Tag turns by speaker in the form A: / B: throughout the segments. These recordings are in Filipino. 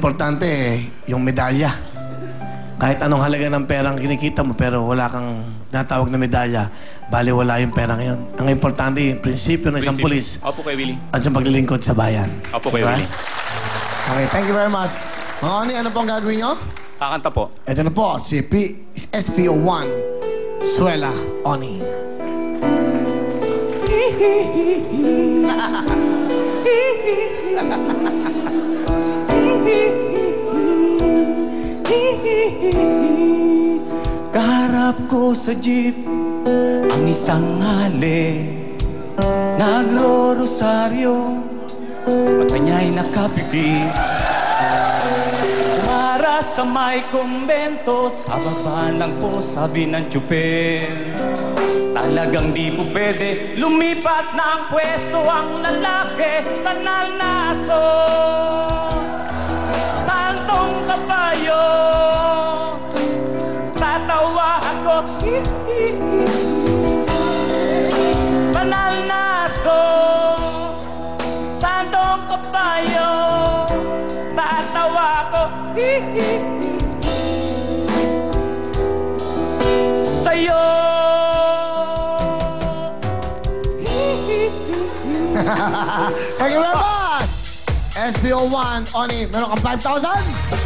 A: importante yung medalya. Kahit anong halaga ng perang kinikita mo, pero wala kang natawag na medalya, bali wala yung perang yun. Ang importante, yung prinsipyo ng isang pulis.
B: Opo, Kuya Willie.
A: At yung paglilingkod sa bayan.
B: Opo, Kuya Willie.
A: Okay, thank you very much. Mga Oni, ano pong gagawin nyo?
B: Kakanta po.
A: Ito na po, si SPO1, Suela Oni.
B: Kaharap ko sa jeep ang isang hali, nagro-rosaryo at kanya'y nakapiti. Umara sa may kumbento, sa baba lang po sabi ng tsuper, talagang di po pwede lumipat ng pwesto ang lalaki, banal na aso. Santong kabayo, tatawa ako, banal na aso. Santong kabayo, tatawa ako, sa'yo.
A: Thank you very much! SPO1, Oni, meron kang 5,000?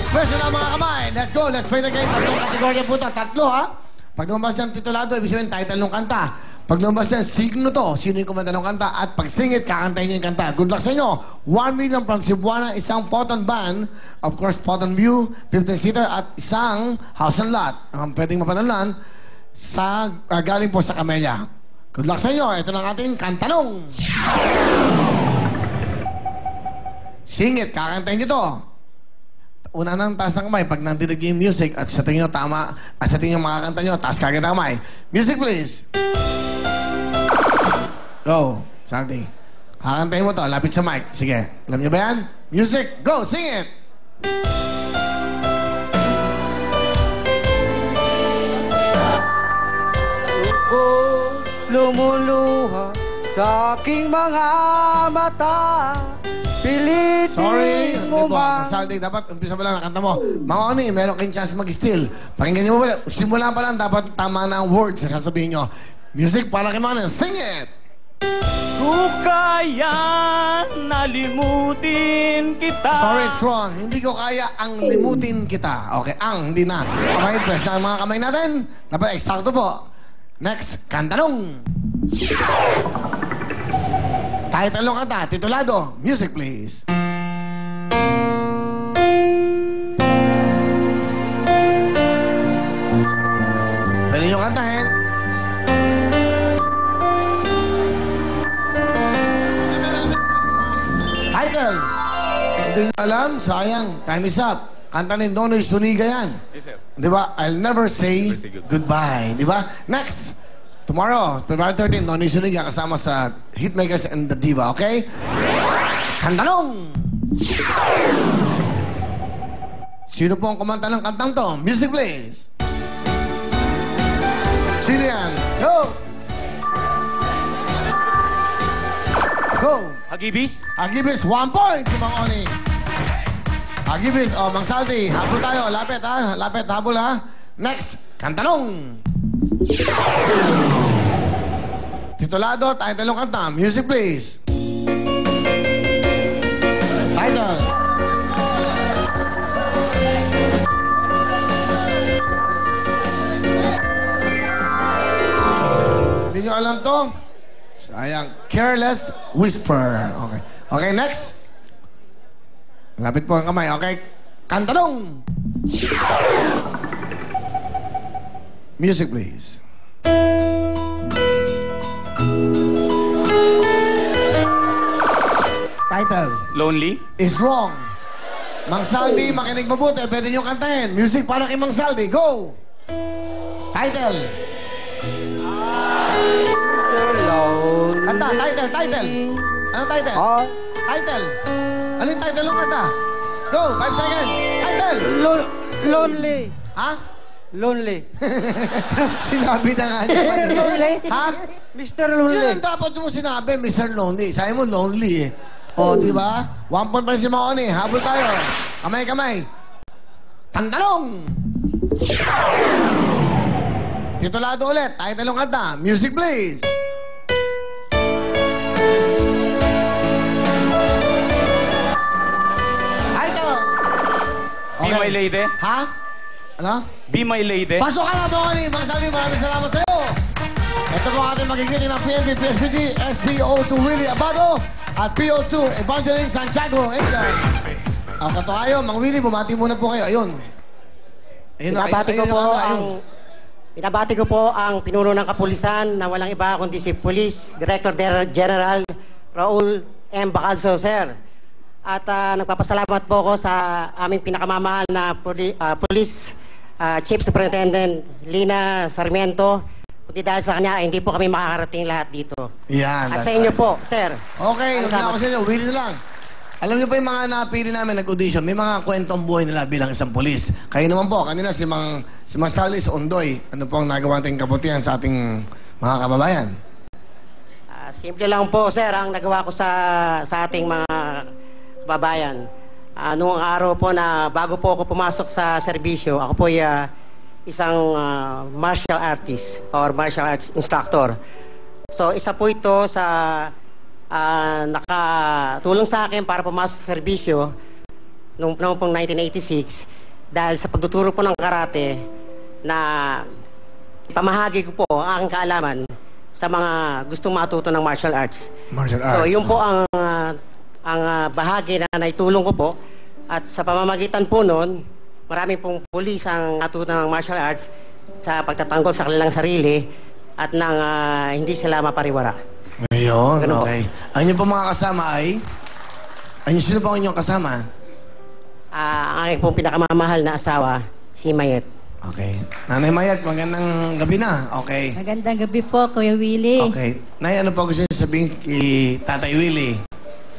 A: Pwesto na mga kamay. Let's go, let's play the game. Tatlong kategorya po ito. Tatlo, ha? Pag lumabas yan titulado, ibig sabihin title ng kanta. Pag lumabas yan, signo to. Sino yung kumanta ng kanta? At pag singit, kakantayin niyo yung kanta. Good luck sa inyo. 1 million from Cebuana, isang Photon Van, of course, Photon View, 15-seater, at isang house and lot. Ang pwedeng mapanalan sa, galing po sa Camellia. Good luck sa inyo. Ito na ang ating kantanong. Singit, kakantayin nyo to. Una nang taas ng kamay pag nandinig yung music at sa tingin nyo tama at sa tingin nyo makakanta nyo, taas kagad ang kamay. Music please. Go, Sandy. Kakantayin mo to, lapit sa mic. Sige, alam nyo ba yan? Music, go, sing it!
C: Lumuluha sa aking mga mata. Pilitin mo ba?
A: Saldi, dapat umpisa mo lang nakanta mo. Mga Oni, meron kayong chance mag-steal. Pakinggan niyo mo ba? Simula pa lang, dapat tama na ang words. Sasabihin nyo, music para kay mga sing it!
B: Kung kaya nalimutin kita.
A: Sorry, it's wrong. Hindi ko kaya ang limutin kita. Okay, ang, hindi na. Okay, press na ang mga kamay natin. Dapat eksakto po. Next, kantanong. Title ng kanta, titulado. Music, please. Pwede nyo kantahin. Title. Hindi nyo alam, sayang. Time is up. Kanta ni Nonoy Suniga yan.
B: Yes, sir.
A: Di ba? I'll never say goodbye. Di ba? Next. Tomorrow, February 13, Nonoy Suniga kasama sa Hitmakers and the Diva, okay? Kantanong! Sino po ang kumanta ng kantang to? Music, please! Sino yan? Go! Go!
B: Hagibis?
A: Agibis, 1 point si Mang Oni. Agibis, oh, Mang Saldi, habol tayo. Lapit, ha? Lapit, habol, ha? Next, kantanong! Titulado, title ng kanta. Music, please. Title. Hindi nyo alam to? Sayang. Careless Whisper. Okay. Okay, next. Lapit po ang kamay. Okay. Kantanong. Music, please. Title.
B: Lonely?
A: Is wrong. Mang Saldi, makinig mabuti. Pwede nyo kantahin. Music para kay Mang Saldi. Go! Title. Kanta, title, title. Anong title? Title. Ano yung title ng kanta? Go, 5 seconds. Title.
C: Lonely.
A: Ha?
C: Lonely.
A: Sinabi na nga niya.
C: Mr. Lonely?
A: Ha?
C: Mr. Lonely.
A: Yun ang dapat mo sinabi, Mr. Lonely. Sabi mo, lonely eh. O, di ba? 1 point pa rin si Maoni. Habol tayo. Kamay-kamay. Tantalong! Titulado ulit. Tayo talong kanta. Music please. Ay, ito.
B: Be my lady.
A: Ha? Ano?
B: Be my lady.
A: Pasok ka na, Tony. Mga sabi, maraming salamat sa'yo. Ito po ating magigiting ng PNP, PSPD, SPO2 Willie Abado at PO2 Evangeline Santiago. Angel. Ang katuayo, Mang Willie, bumati muna po kayo. Ayun.
D: Binabati ko po ang pinuno ng kapulisan na walang iba kundi si Police Director General Raul M. Bacalso, sir. At nagpapasalamat po ako sa aming pinakamamahal na Police Chief Superintendent Lina Sarmiento. Kundi dahil sa kanya, hindi po kami makakarating lahat dito.
A: Yan.
D: At sa inyo po, sir.
A: Okay, huwag na ako sa inyo. Willie na lang. Alam niyo pa yung mga napili namin nag-audition, may mga kwentong buhay nila bilang isang polis. Kayo naman po, kanina si Mang Salis Ondoy, ano po ang nagawa nating kabutihan sa ating mga kababayan?
D: Simple lang po, sir, ang nagawa ko sa ating mga kababayan. Noong araw po na bago po ako pumasok sa serbisyo, ako po ay isang martial artist or martial arts instructor. So, isa po ito sa nakatulong sa akin para pumasok sa serbisyo noong pong 1986 dahil sa pagtuturo po ng karate na pamahagi ko po ang aking kaalaman sa mga gustong matuto ng martial arts.
A: Martial arts.
D: So, yun po ang bahagi na naitulong ko po at sa pamamagitan po noon, marami pong pulis ang natuto ng martial arts sa pagtatanggol sa kanilang sarili at nang hindi sila mapariwara.
A: Ayun,
D: Ganun
A: okay. Ang inyong po mga kasama ay? Sino po ang inyong kasama?
D: Ang aking pong pinakamamahal na asawa, si Mayet.
A: Okay. Nanay Mayat, magandang gabi na. Okay.
E: Magandang gabi po, Kuya Willie.
A: Okay. Nay, ano po gusto niyo sabihin kay Tatay Willie?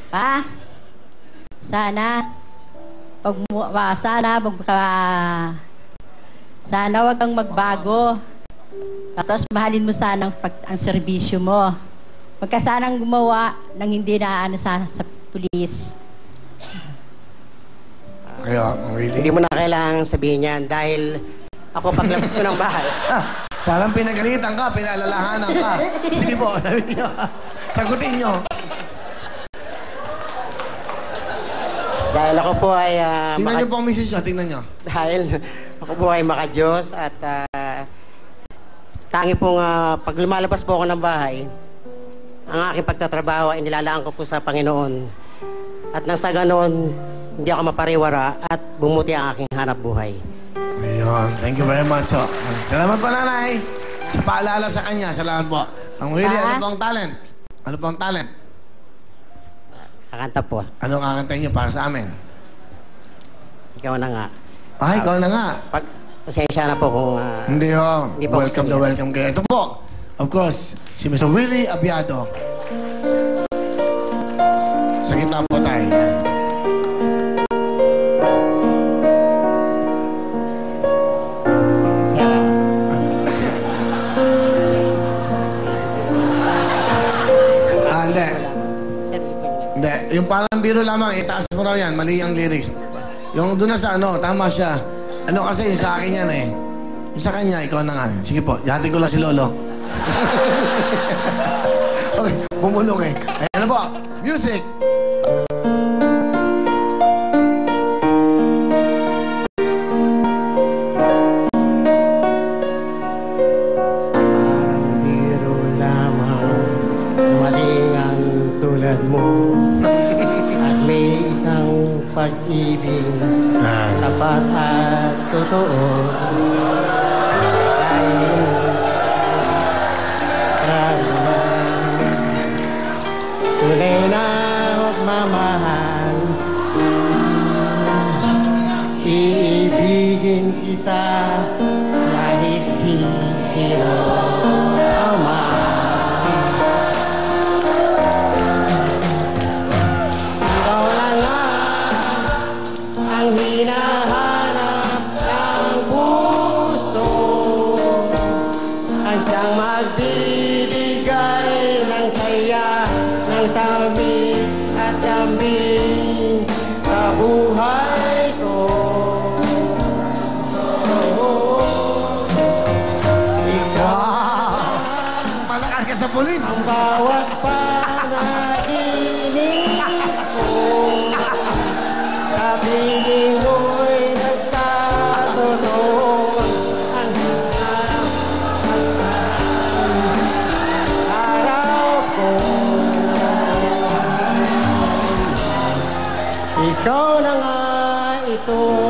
E: Pa, sana wag kang magbago. Tapos mahalin mo sana ang serbisyo mo. Wag ka sanang gumawa ng hindi na sa pulis.
A: Kaya, Willie.
D: Hindi mo na kailangang sabihin yan dahil ako paglabas ko ng bahay.
A: Parang pinagalitan ka, pinalalahanan ka. Sige po, sabi niyo. Sagutin niyo.
D: Dahil ako po ay...
A: Tingnan niyo po ang misis niyo, tingnan niyo.
D: Dahil ako po ay makadiyos at tangi pong pag lumalabas po ako ng bahay, ang aking pagtatrabaho ay nilalaan ko po sa Panginoon. At nang sa ganoon, hindi ako mapariwara at bumuti ang aking hanap buhay.
A: Ayun, thank you very much. So, salamat po, Nanay. Sa paalala sa kanya, salamat po. Ang Willie, ano po ang talent? Ano po ang talent?
D: Kakanta po.
A: Anong kakantayin niyo para sa amin?
D: Ikaw na nga.
A: Ay, ikaw na nga.
D: Pasensya na po kung...
A: Hindi ho.
D: Hindi po
A: Welcome
D: gusto
A: to welcome kayo. Ito po, of course, si Mr. Willie Abiado. Sa gitna po tayo. Yan.
D: Siya ka.
A: Hindi. Hindi. Yung parang biro lamang, itaas mo raw yan. Mali ang lyrics. Yung doon na sa ano, tama siya. Ano kasi, yung sa akin yan eh. Yung sa kanya, ikaw na nga. Sige po, yati ko lang si Lolo. Okay, bumulong eh. Ayan na po, music!
D: Parang biro lamang maling ang tulad mo at may isang pag-ibig tapat at totoo dahil tunay na magmamahal iibigin kita kahit sino ang ikaw lang nga ang hinahanap ng puso ang siyang magbibigay ng saya ng tamis at lambing sa buhay ko
A: pulis.
D: Ang bawat panaginip ko sa piling mo'y nagkatotoo. Ang araw ko, ikaw na nga ito.